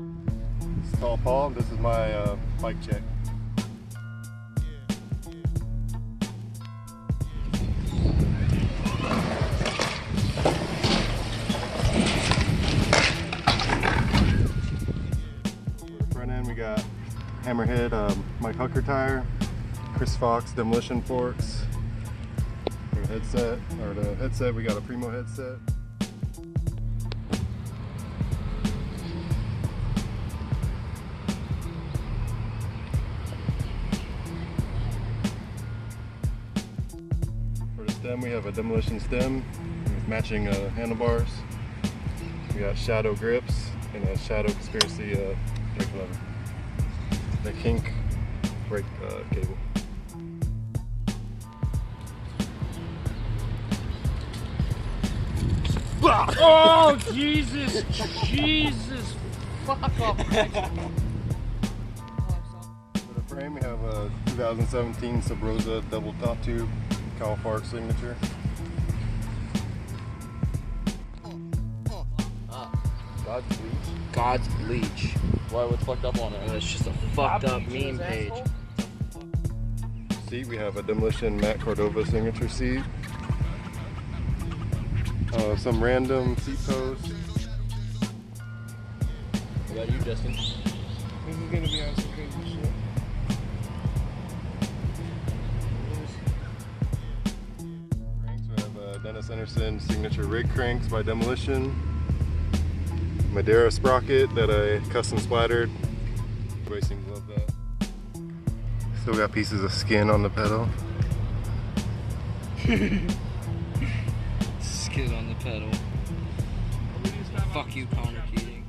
This is Tall Paul. This is my bike check. Front end we got hammerhead, Mike Hucker tire, Chris Fox demolition forks. For the headset, we got a Primo headset. For the stem, we have a demolition stem with matching handlebars. We got shadow grips and a shadow conspiracy brake lever. The kink brake cable. Oh, Jesus! Jesus! Fuck off! For the frame, we have a 2017 Subrosa double top tube, Cal Fark signature. God's Bleach. God's Bleach. Why? What's fucked up on it? It's just a fucked up meme page. Seat, we have a demolition Matt Cordova signature seat. Some random seat posts. What about you, Justin? This is gonna be on some crazy shit. Cranks, we have Dennis Anderson signature rig cranks by Demolition. Madeira sprocket that I custom splattered. Racing love that. Still got pieces of skin on the pedal. Skid on the pedal. Fuck you, Connor Keating.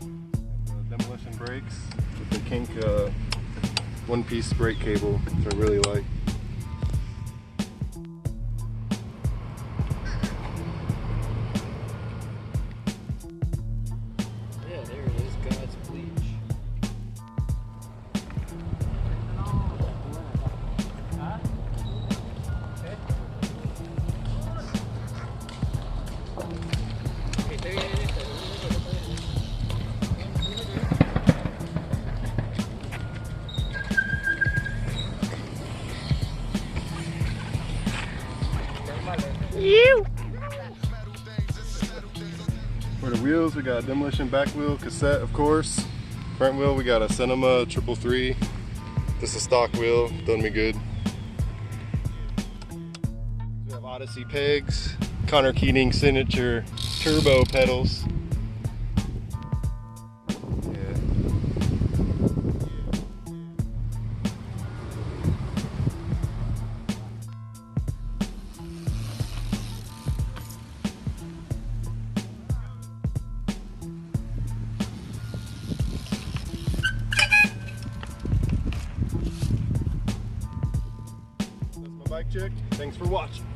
Demolition brakes with the kink one-piece brake cable, which I really like. Yeah, there it is, God's Bleach. For the wheels, we got a Demolition back wheel cassette, of course. Front wheel, we got a Cinema 333. This is stock wheel, done me good. We have Odyssey pegs, Connor Keating signature turbo pedals. Yeah. That's my bike check. Thanks for watching.